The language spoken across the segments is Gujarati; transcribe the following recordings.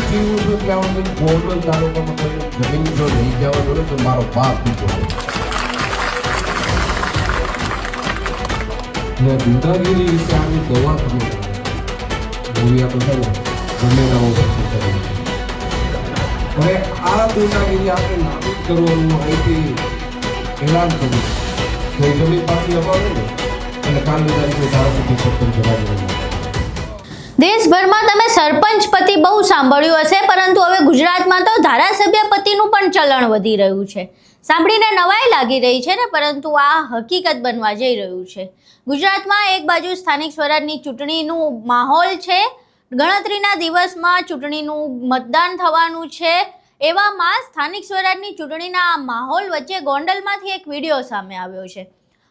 જીવું છું ત્યાં સુધી ગોંડલ તાલુકામાં કોઈ જમીન જો લઈ જવાનું હોય તો મારો બાપ દીધો ને ગુંડાગીરી વિશે આની દવા કરી મૂવી આપણે છે ને ગમે પસંદ કરે હવે આ ગુંડાગીરી આપણે નાબૂદ કરવાનું અહીંથી એલાન કર્યું તો એ જમીન પાછી અપાવે ને અને કાલની તારીખે ધારાસભ્ય સરપંચ જણાવી દેશભરમાં તમે સરપંચ પતિ બહુ સાંભળ્યું હશે, પરંતુ હવે ગુજરાતમાં તો ધારાસભ્ય પતિનું પણ ચલણ વધી રહ્યું છે. સાંભળીને નવાઈ લાગી રહી છે ને, પરંતુ આ હકીકત બનવા જઈ રહ્યું છે. ગુજરાતમાં એક બાજુ સ્થાનિક સ્વરાજની ચૂંટણીનું માહોલ છે, ગણતરીના દિવસમાં ચૂંટણીનું મતદાન થવાનું છે. એવામાં સ્થાનિક સ્વરાજની ચૂંટણીના આ માહોલ વચ્ચે ગોંડલમાંથી એક વિડીયો સામે આવ્યો છે.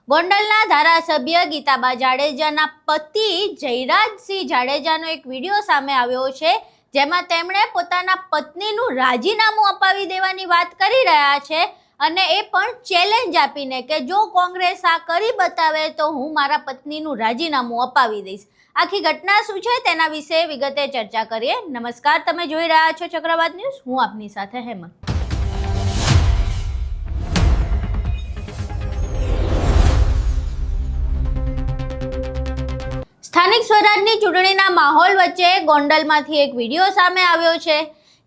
ગોંડલના ધારાસભ્ય ગીતાબા જાડેજાના પતિ જયરાજસિંહ જાડેજાનો એક વિડીયો સામે આવ્યો છે, જેમાં તેમણે પોતાના પત્નીનું રાજીનામું અપાવી દેવાની વાત કરી રહ્યા છે, અને એ પણ ચેલેન્જ આપીને કે જો કોંગ્રેસ આ કરી બતાવે તો હું મારા પત્નીનું રાજીનામું અપાવી દઈશ. આખી ઘટના શું છે તેના વિશે વિગતે ચર્ચા કરીએ. નમસ્કાર, તમે જોઈ રહ્યા છો ચક્રવાત ન્યૂઝ. હું આપની સાથે હેમંત. સ્થાનિક સ્વરાજની ચૂંટણીના માહોલ વચ્ચે ગોંડલમાંથી એક વિડીયો સામે આવ્યો છે.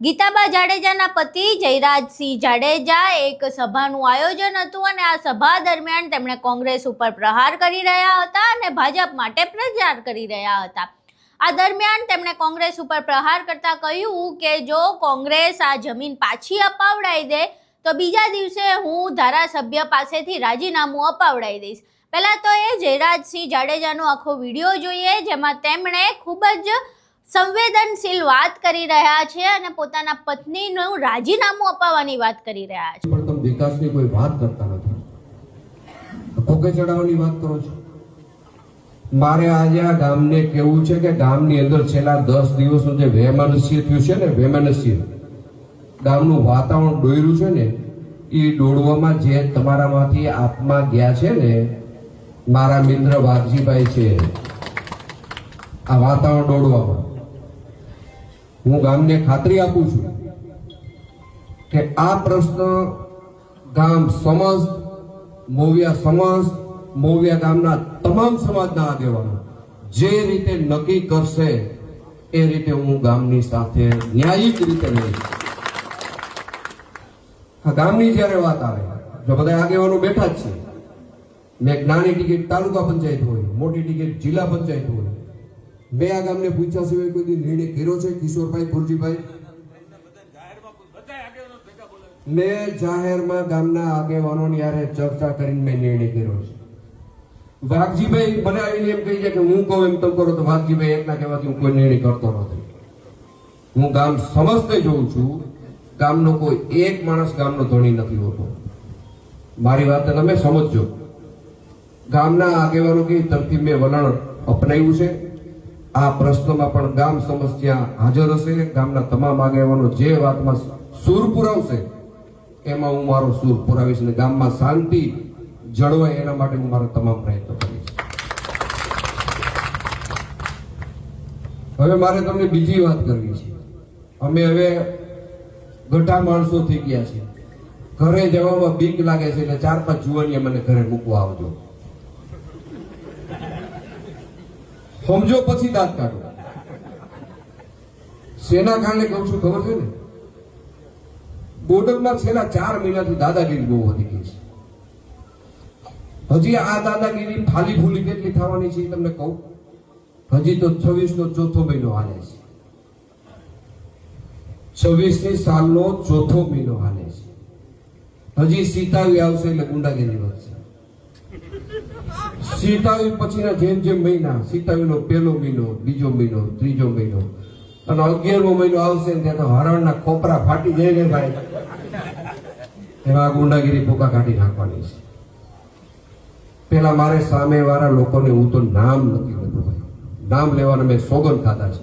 ગીતાબા જાડેજાના પતિ જયરાજસિંહ જાડેજા એક સભાનું આયોજન હતું, અને આ સભા દરમિયાન તેમણે કોંગ્રેસ ઉપર પ્રહાર કરી રહ્યા હતા અને ભાજપ માટે પ્રચાર કરી રહ્યા હતા. આ દરમિયાન તેમણે કોંગ્રેસ ઉપર પ્રહાર કરતા કહ્યું કે જો કોંગ્રેસ આ જમીન પાછી અપાવડાવી દે તો બીજા દિવસે હું ધારાસભ્ય પાસેથી રાજીનામું અપાવડાવી દઈશ. પહેલા તો એ જયરાજસિંહ જાડેજાનો આખો વિડીયો જોઈએ, જેમાં તેમણે ખૂબ જ સંવેદનશીલ વાત કરી રહ્યા છે અને પોતાના પત્નીનું રાજીનામું અપાવવાની વાત કરી રહ્યા છે. પણ તમે વિકાસની કોઈ વાત કરતા નથી, કોકે ચડાવવાની વાત કરો છો. મારે આજે આ ગામને કેવું છે કે ગામની અંદર છેલ્લા 10 દિવસનું જે વૈમનસ્ય થયું છે ને, વૈમનસ્ય ગામનું વાતાવરણ ડોયરું છે ને, એ ડોળવામાં જે તમારામાંથી આપમાં ગયા છે ને, મારા મિત્ર વાઘજીભાઈ છે, આ વાતાવરણ દોડવામાં હું ગામને ખાતરી આપું છું કે આ પ્રશ્ન ગામ સમસ્ત મોવિયા ગામના તમામ સમાજના આગેવાનો જે રીતે નક્કી કરશે એ રીતે હું ગામની સાથે ન્યાયિક રીતે રહીશ. આ ગામની જ્યારે વાત આવે, જો બધા આગેવાનો બેઠા જ છે, મેં નાની ટિકિટ તાલુકા પંચાયત હોય, મોટી ટિકિટ જિલ્લા પંચાયત હોય, મેં આ ગામને પૂછ્યા સિવાય કોઈ નિર્ણય કર્યો છે? કિશોરભાઈ, ફુરજીભાઈ, મેં જાહેરમાં ગામના આગેવાનોની યારે ચર્ચા કરીને મેં નિર્ણય કર્યો છે. વાઘજીભાઈ મને આવીને એમ કહી જાય કે હું કહું એમ તમે કરો, તો વાઘજીભાઈ એકના કહેવાથી હું કોઈ નિર્ણય કરતો નથી. હું ગામ સમસ્તે જોઉં છું, ગામનો કોઈ એક માણસ ગામનો ધણી નથી હોતો. મારી વાત તમે સમજજો. ગામના આગેવાનો કે તરફથી મેં વલણ અપનાવ્યું છે. આ પ્રશ્નમાં પણ ગામ સમસ્યા હાજર હશે. ગામના તમામ આગેવાનો જે વાતમાં સૂર પુરાવશે એમાં હું મારો સૂર પુરાવીશ, અને ગામમાં શાંતિ જળવાય એના માટે હું મારા તમામ પ્રયત્નો કરીશ. હવે મારે તમને બીજી વાત કરવી છે. અમે હવે ગઢા માણસો થઈ ગયા છે. ઘરે જવામાં બીક લાગે છે, એટલે 4-5 જુવાનીએ મને ઘરે મૂકવા આવજો. સમજો પછી દાંત કાઢો. સેના કારણે કહું છું ખબર છે ને, બોડલમાં છેલ્લા 4 મહિનાથી દાદાગીરી બહુ વધી ગઈ છે. હજી આ દાદાગીરી ફાલી ફૂલી કેટલી થવાની છે તમને કહું. હજી તો 26નો ચોથો મહિનો હાલે છે. 26ની સાલનો ચોથો મહિનો હાલે છે. હજી સીતાવી આવશે એટલે ગુંડાગીરી વધશે. સીતાવી પછીના જેમ જેમ મહિના, સીતાવીનો 1લો મહિનો, 2જો મહિનો, 3જો મહિનો અને 11મો મહિનો આવશે ને ત્યાં તો હરણના ખોપરા ફાટી જાય ને ભાઈ, એમાં ગુંડાગીરી પોકા કાઢી નાખવાની છે. પેલા મારે સામે વાળા લોકોને હું તો નામ નથી લેતો ભાઈ, નામ લેવાના મેં સોગંદ ખાધા છે.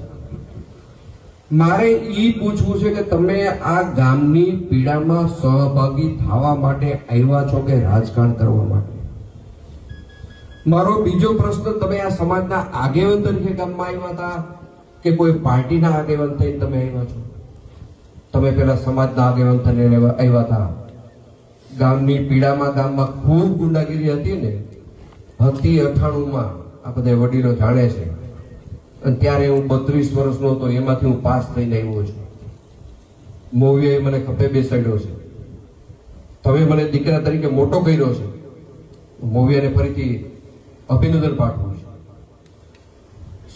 મારે ઈ પૂછવું છે કે તમે આ ગામની પીડામાં સહભાગી થવા માટે આવ્યા છો કે રાજકારણ કરવા માટે? મારો બીજો પ્રશ્ન, તમે આ સમાજના આગેવાન તરીકે ગામમાં આવ્યા હતા કે કોઈ પાર્ટીના આગેવાન થઈને તમે આવ્યા છો? તમે પેલા સમાજના આગેવાન થઈને આવ્યા હતા. ગામની પીડામાં ગામમાં ખૂબ ગુંડાગીરી હતી ને, હતી 98માં, આ બધા વડીલો જાણે છે. અને ત્યારે હું 32 વર્ષનો હતો, એમાંથી હું પાસ થઈને આવ્યો છું. મોવિયાએ મને ખભે બેસાડ્યો છે. તમે મને દીકરા તરીકે મોટો કર્યો છે. મોવિયાને ફરીથી અભિનંદન પાઠવું છું.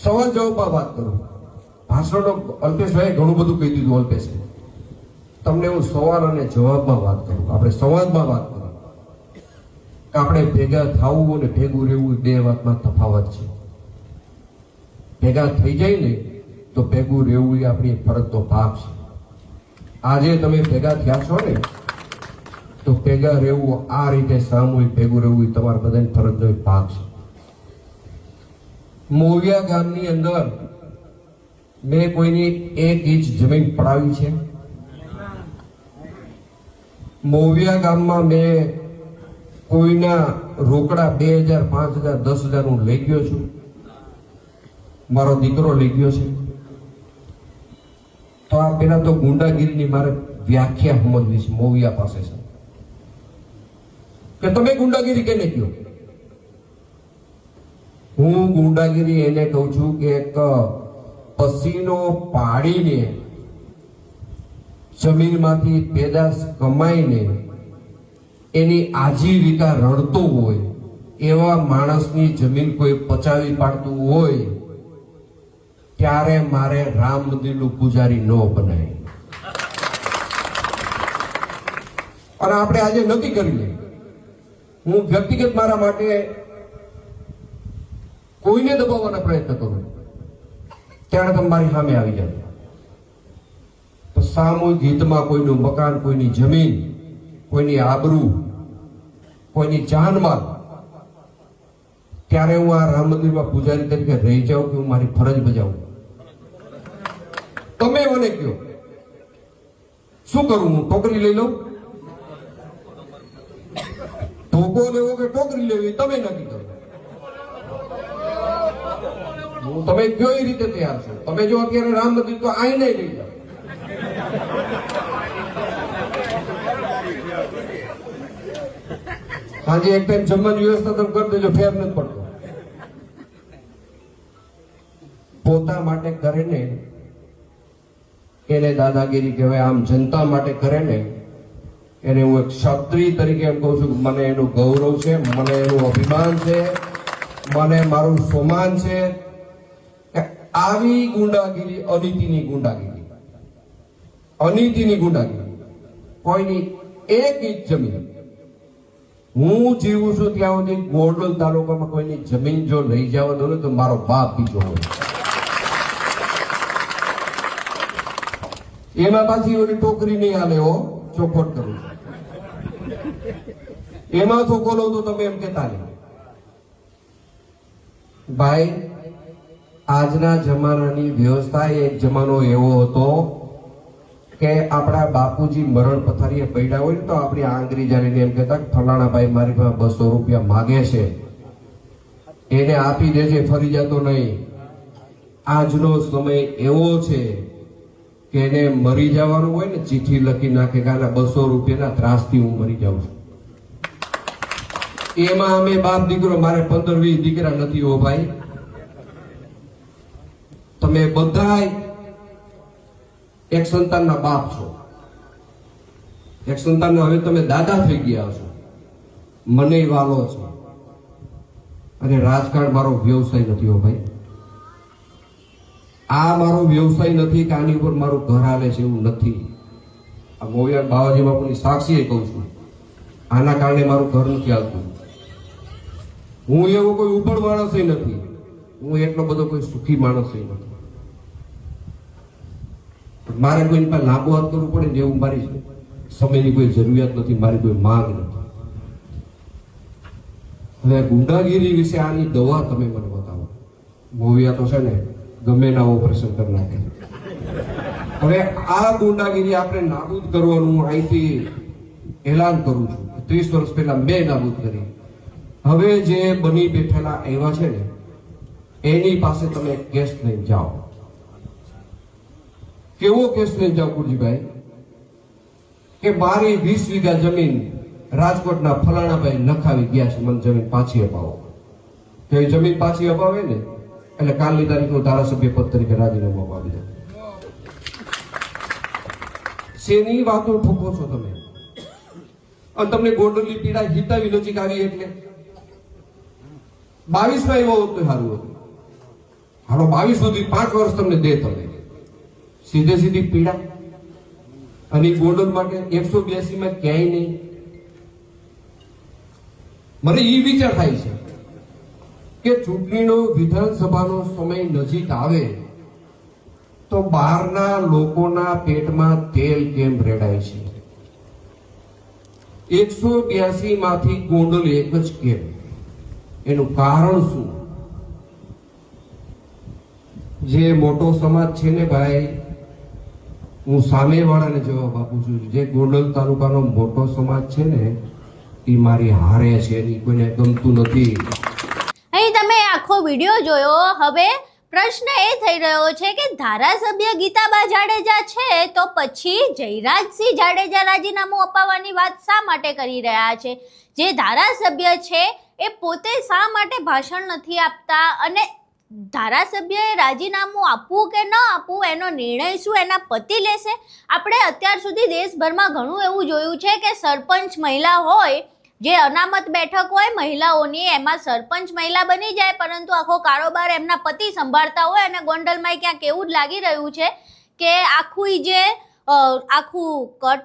સવાલ જવાબમાં વાત કરું. ભાષણનો અલ્પેશભાઈએ ઘણું બધું કહી દીધું. અલ્પેશે, તમને હું સવાલ અને જવાબમાં વાત કરું. આપણે સંવાદમાં વાત કરું કે આપણે ભેગા થવું અને ભેગું રહેવું બે વાતમાં તફાવત છે. ભેગા થઈ જાય ને તો ભેગું રહેવું એ આપણી ફરજનો ભાગ છે. આજે તમે ભેગા થયા છો ને તો ભેગા રહેવું, આ રીતે સામૂહિક ભેગું રહેવું એ તમારા બધાની ફરજનો એક ભાગ છે. મોવિયા ગામની અંદર મેં કોઈની 1 ઇંચ જમીન પડાવી છે? મોવિયા ગામમાં મેં કોઈના રોકડા 2000, 5000, 10,000 હું લઈ ગયો છું? મારો દીકરો લઈ ગયો છે? તો આ પેલા તો ગુંડાગીરીની મારે વ્યાખ્યા સમજવી છે. મોવિયા પાસે છે કે તમે ગુંડાગીરી કેને કહો? હું ગુંડાગીરી એને કહું છું કે એક પસીનો પાડીને જમીનમાંથી પેદાશ કમાઈને એની આજીવિકા રણતો હોય એવા માણસની જમીન કોઈ પચાવી પાડતું હોય ત્યારે મારે રામ મંદિરનું પૂજારી ન બનાય. અને આપણે આજે નક્કી કરીએ, હું વ્યક્તિગત મારા માટે કોઈને દબાવવાના પ્રયત્ન કરું ત્યારે તમે મારી સામે આવી જાય. તો સામૂહિક હિતમાં કોઈનું મકાન, કોઈની જમીન, કોઈની આબરૂ, કોઈની જાનમાલ, ત્યારે હું આ રામ મંદિરમાં પૂજારી તરીકે રહી જાઉં કે હું મારી ફરજ બજાવું? તમે મને કહો શું કરું? હું ટોકરી લઈ લઉં? ધોકો લેવો કે ટોકરી લેવી તમે નક્કી કરો. હું તમે કયો એ રીતે તૈયાર છો. તમે જો અત્યારે રામ મંદિર તો આઈને લઈ જાઓ. આજે એક ટાઈમ જમવાની વ્યવસ્થા તમે કરી દેજો, ફેર નથી પડતો. પોતા માટે કરે ને એને દાદાગીરી કહેવાય. આમ જનતા માટે કરે ને એને હું એક ક્ષત્રિય તરીકે એમ કહું છું કે મને એનું ગૌરવ છે, મને એનું અભિમાન છે, મને મારું સન્માન છે. કે આવી ગુંડાગીરી, અનીતિની ગુંડાગીરી, અનીતિની ગુંડાગીરી, કોઈની 1 ઇંચ જમીન, હું જીવું છું ત્યાં સુધી ગોંડલ તાલુકામાં કોઈની જમીન જો લઈ જવા દો ને તો મારો બાપ બીજો હોય. એમાં પાછી ઓલી ટોકરી નહીં હાલે હો, ચોખવટ કરું છું. એમાં તો બોલો તો તમે એમ કેતા નહીં. ભાઈ, આજના જમાનાની વ્યવસ્થા એક જમાનો એવો હતો કે આપણા બાપુજી મરણ પથારીએ પડ્યા હોય ને તો આપણી આંગળી જાણીને એમ કહેતા ફલાણા ભાઈ મારી પાસે 200 રૂપિયા માગે છે, એને આપી દેજે, ફરી જતો નહીં. આજનો સમય એવો છે કે એને મરી જવાનું હોય ને ચિઠ્ઠી લખી નાખે કે 200 રૂપિયાના ત્રાસથી હું મરી જાઉં છું. એમાં અમે બાપ દીકરો, મારે 15-20 દીકરા નથી હો ભાઈ. તમે બધાય એક સંતાનના બાપ છો, એક સંતાનના હવે તમે દાદા થઈ ગયા છો. મને વાલો છો. અને રાજકારણ મારો વ્યવસાય નથી હો ભાઈ. આ મારો વ્યવસાય નથી કે આની ઉપર મારું ઘર હાલે છે એવું નથી. આ મોવિયા બાવાજી બાપુની સાક્ષીએ કહું છું, આના કારણે મારું ઘર નથી આવતું. હું એવો કોઈ ઉપડ માણસ નથી, હું એટલો બધો કોઈ સુખી માણસ નથી. મારે કોઈ પાસે લાંબુ હાથ કરવું પડે જેવું મારી સમયની કોઈ જરૂરિયાત નથી, મારી કોઈ માંગ નથી. હવે ગુંડાગીરી વિશે આની દવા તમે મને બતાવો. મોવિયા તો છે ને ગમે ના ઓપરેશન કરી નાખે. હવે આ ગુંડાગીરી આપણે નાબૂદ કરવાનું અહીંથી એલાન કરું છું. 30 વર્ષ પહેલા મેં નાબૂદ કરી. હવે જે બની બેઠેલા એવા છે ને એની પાસે તમે કેસ લઈને જાઓ. કેવો કેસ લઈને જાઓ કુરજીભાઈ? કે મારી 20 વીઘા જમીન રાજકોટના ફલાણાભાઈ લખાવી ગયા છે, મને જમીન પાછી અપાવો. તો એ જમીન પાછી અપાવે ને એટલે કાલની તારીખ હું ધારાસભ્ય પદ તરીકે રાજીનામું અપાવી દઉં. શેની વાતો ઠોકો છો તમે? અને તમને ગોંડલની પીડા હિતાવી નજીક આવી એટલે 22 માં એવો હોત તો સારું હતું. હાલો 22 સુધી 5 વર્ષ તમને દે, તમે સીધે સીધી પીડા. અને ગોંડલ માટે 182 માં ક્યાંય નહીં. મને એ વિચાર થાય છે કે ચૂંટણીનો વિધાનસભાનો સમય નજીક આવે તો બહારના લોકોના પેટમાં તેલ કેમ રેડાય છે? 182 માંથી ગોંડલ એક જ કેમ? એનું કારણ શું? જે મોટો સમાજ છે ને ભાઈ, હું સામેવાળાને જવાબ આપું છું, જે ગોંડલ તાલુકાનો મોટો સમાજ છે ને એ મારી હારે છે, એની કોઈને ગમતું નથી. અહીં તમે આખો વિડીયો જોયો. હવે પ્રશ્ન એ થઈ રહ્યો છે કે ધારાસભ્ય ગીતાબા જાડેજા છે તો પછી જયરાજસિંહ જાડેજા રાજીનામું અપાવવાની વાત શા માટે કરી રહ્યા છે? જે ધારાસભ્ય છે એ પોતે શા માટે ભાષણ નથી આપતા? અને ધારાસભ્યએ રાજીનામું આપવું કે ન આપવું એનો નિર્ણય શું એના પતિ લેશે? આપણે અત્યાર સુધી દેશભરમાં ઘણું એવું જોયું છે કે સરપંચ મહિલા હોય, જે અનામત બેઠક હોય મહિલાઓની, એમાં સરપંચ મહિલા બની જાય પરંતુ આખો કારોબાર એમના પતિ સંભાળતા હોય. અને ગોંડલમાં ક્યાંક એવું જ લાગી રહ્યું છે કે આખું કટ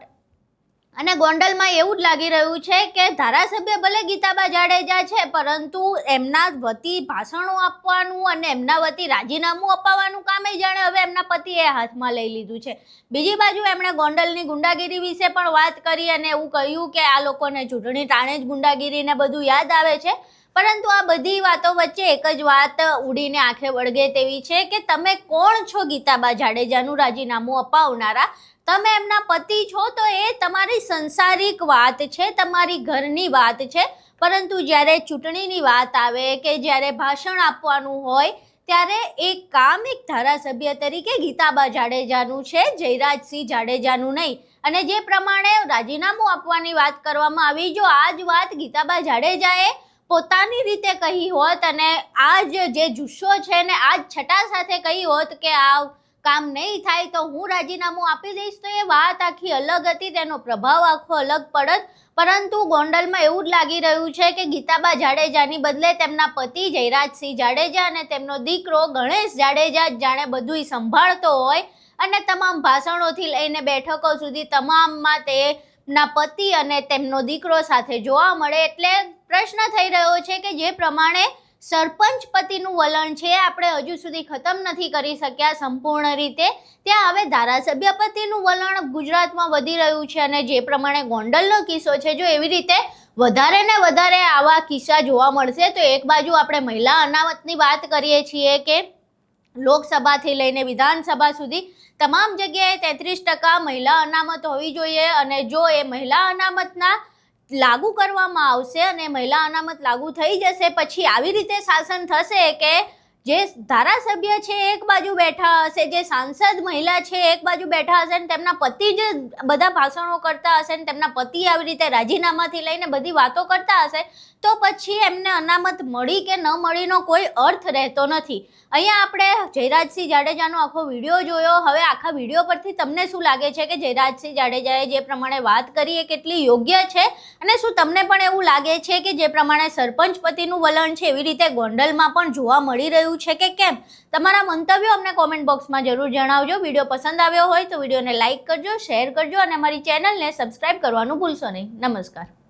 અને ગોંડલમાં એવું જ લાગી રહ્યું છે કે ધારાસભ્ય ભલે ગીતાબા જાડેજા છે પરંતુ એમના વતી ભાષણો આપવાનું અને એમના વતી રાજીનામું અપાવવાનું કામ જાણે હવે એમના પતિએ હાથમાં લઈ લીધું છે. બીજી બાજુ એમણે ગોંડલની ગુંડાગીરી વિશે પણ વાત કરી અને એવું કહ્યું કે આ લોકોને ચૂંટણી ટાણે જ ગુંડાગીરીને બધું યાદ આવે છે. પરંતુ આ બધી વાતો વચ્ચે એક જ વાત ઉડીને આંખે વળગે તેવી છે કે તમે કોણ છો ગીતાબા જાડેજાનું રાજીનામું અપાવનારા? તમે એમના પતિ છો તો એ તમારી સંસારિક વાત છે, તમારી ઘરની વાત છે. પરંતુ જ્યારે ચૂંટણીની વાત આવે કે જ્યારે ભાષણ આપવાનું હોય ત્યારે એક કામ એક ધારાસભ્ય તરીકે ગીતાબા જાડેજાનું છે, જયરાજસિંહ જાડેજાનું નહીં. અને જે પ્રમાણે રાજીનામું આપવાની વાત કરવામાં આવી, જો આ જ વાત ગીતાબા જાડેજાએ પોતાની રીતે કહી હોત અને આ જે જુસ્સો છે ને આ જ છટા સાથે કહી હોત કે આ કામ નહીં થાય તો હું રાજીનામું આપી દઈશ, તો એ વાત આખી અલગ હતી, તેનો પ્રભાવ આખો અલગ પડત. પરંતુ ગોંડલમાં એવું જ લાગી રહ્યું છે કે ગીતાબા જાડેજાની બદલે તેમના પતિ જયરાજસિંહ જાડેજા અને તેમનો દીકરો ગણેશ જાડેજા જાણે બધુંય સંભાળતો હોય અને તમામ ભાષણોથી લઈને બેઠકો સુધી તમામમાં તેમના પતિ અને તેમનો દીકરો સાથે જોવા મળે. એટલે પ્રશ્ન થઈ રહ્યો છે કે જે પ્રમાણે સરપંચ પતિનું વલણ છે આપણે હજુ સુધી ખતમ નથી કરી શક્યા સંપૂર્ણ રીતે, ત્યાં હવે ધારાસભ્ય પતિનું વલણ ગુજરાતમાં વધી રહ્યું છે. અને જે પ્રમાણે ગોંડલનો કિસ્સો છે, જો એવી રીતે વધારે ને વધારે આવા કિસ્સા જોવા મળશે તો એક બાજુ આપણે મહિલા અનામતની વાત કરીએ છીએ કે લોકસભાથી લઈને વિધાનસભા સુધી તમામ જગ્યાએ 33% મહિલા અનામત હોવી જોઈએ. અને જો એ મહિલા અનામતના લાગુ કરવામાં આવશે અને મહિલા અનામત લાગુ થઈ જશે પછી આવી રીતે શાસન થશે કે જે ધારાસભ્ય છે એક બાજુ બેઠા હશે, જે સાંસદ મહિલા છે એક બાજુ બેઠા હશે અને તેમના પતિ જે બધા ભાષણો કરતા હશે અને તેમના પતિ આવી રીતે રાજીનામાથી લઈને બધી વાતો કરતા હશે તો પછી એમને અનામત મળી કે ન મળીનો કોઈ અર્થ રહેતો નથી. અહીંયા આપણે જયરાજસિંહ જાડેજાનો આખો વિડીયો જોયો. હવે આખા વિડીયો પરથી તમને શું લાગે છે કે જયરાજસિંહ જાડેજાએ જે પ્રમાણે વાત કરી એ કેટલી યોગ્ય છે? અને શું તમને પણ એવું લાગે છે કે જે પ્રમાણે સરપંચ પતિનું વલણ છે એવી રીતે ગોંડલમાં પણ જોવા મળી રહ્યું છે કે કેમ? તમારા મંતવ્યો અમને કોમેન્ટ બોક્સમાં જરૂર જણાવજો. વિડીયો પસંદ આવ્યો હોય તો વિડીયોને લાઇક કરજો, શેર કરજો અને અમારી ચેનલને સબસ્ક્રાઇબ કરવાનું ભૂલશો નહીં. નમસ્કાર.